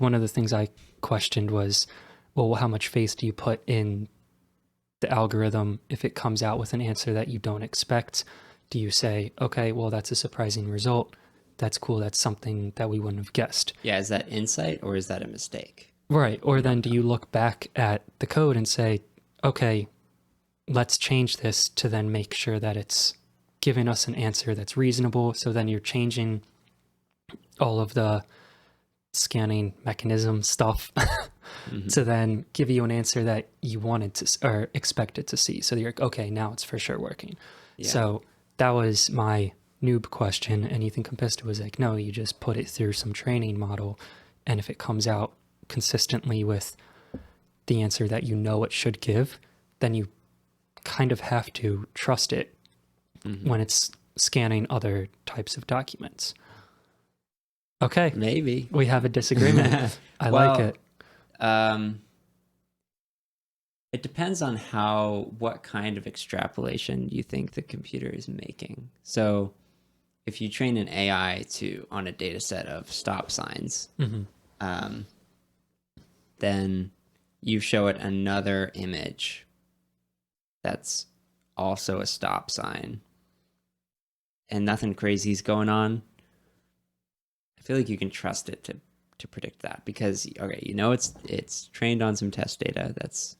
one of the things I questioned was, well, how much faith do you put in the algorithm if it comes out with an answer that you don't expect? Do you say, okay, well, that's a surprising result. That's cool. That's something that we wouldn't have guessed. Yeah, is that insight or is that a mistake? Right. Or then do you look back at the code and say, okay, let's change this to then make sure that it's giving us an answer that's reasonable. So then you're changing all of the scanning mechanism stuff to then give you an answer that you wanted to or expected to see. So you're like, okay, now it's for sure working. Yeah. So that was my noob question. And Ethan Campista was like, no, you just put it through some training model. And if it comes out consistently with the answer that you know it should give, then you kind of have to trust it when it's scanning other types of documents. Okay. Maybe. We have a disagreement. I like it. It depends on what kind of extrapolation you think the computer is making. So if you train an AI on a data set of stop signs, then you show it another image that's also a stop sign and nothing crazy is going on, I feel like you can trust it to predict that because, okay, it's trained on some test data that's,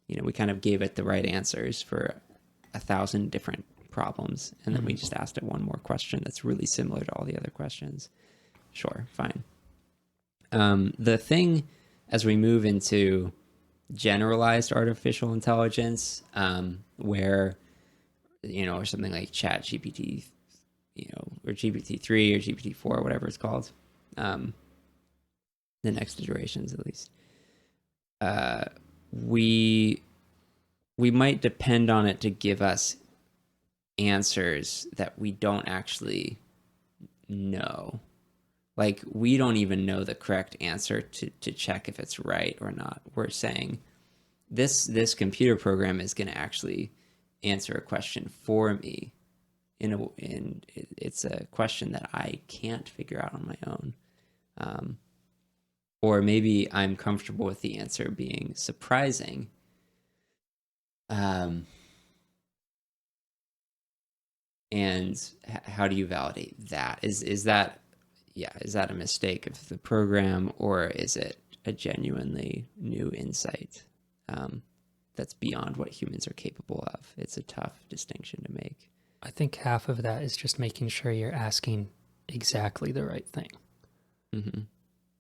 we kind of gave it the right answers for 1,000 different problems. And then we just asked it one more question that's really similar to all the other questions. Sure, fine. The thing as we move into generalized artificial intelligence, where, or something like ChatGPT, or GPT-3 or GPT-4, whatever it's called, the next iterations at least, we might depend on it to give us answers that we don't actually know. Like, we don't even know the correct answer to check if it's right or not. We're saying this computer program is going to actually answer a question for me. It's a question that I can't figure out on my own. Or maybe I'm comfortable with the answer being surprising. And how do you validate that? Is that a mistake of the program, or is it a genuinely new insight that's beyond what humans are capable of? It's a tough distinction to make. I think half of that is just making sure you're asking exactly the right thing.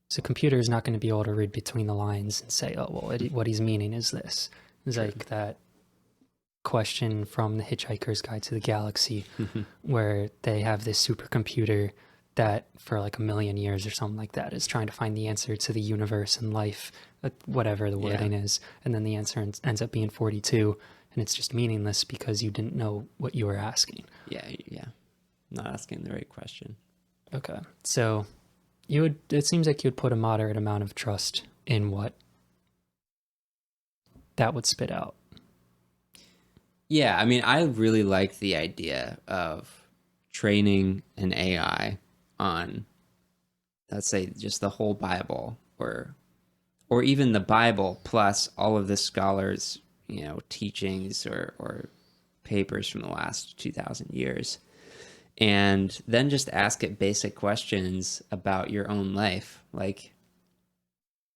So computer is not going to be able to read between the lines and say, oh, well, what he's meaning is this. It's like that question from the Hitchhiker's Guide to the Galaxy where they have this supercomputer that for like 1 million years or something like that is trying to find the answer to the universe and life, whatever the wording is. And then the answer ends up being 42. And it's just meaningless because you didn't know what you were asking. Yeah. Not asking the right question. Okay. So it seems like you'd put a moderate amount of trust in what that would spit out. Yeah, I mean, I really like the idea of training an AI on, let's say, just the whole Bible, or even the Bible plus all of the scholars' teachings or papers from the last 2,000 years, and then just ask it basic questions about your own life. Like,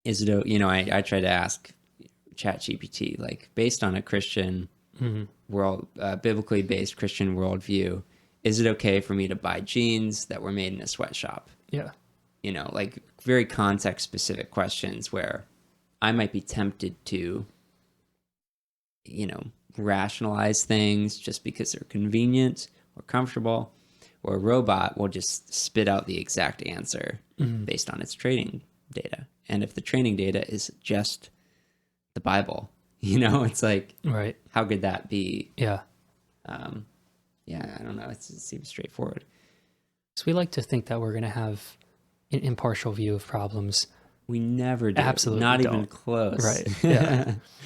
is it I try to ask ChatGPT, like, based on a Christian biblically based Christian worldview, is it okay for me to buy jeans that were made in a sweatshop? Yeah. Like very context specific questions where I might be tempted to rationalize things just because they're convenient or comfortable, or a robot will just spit out the exact answer based on its training data. And if the training data is just the Bible, it's like, right, how could that be? Yeah. I don't know. It seems straightforward. So we like to think that we're going to have an impartial view of problems. We never do. Absolutely Not don't. even close. Right. Yeah.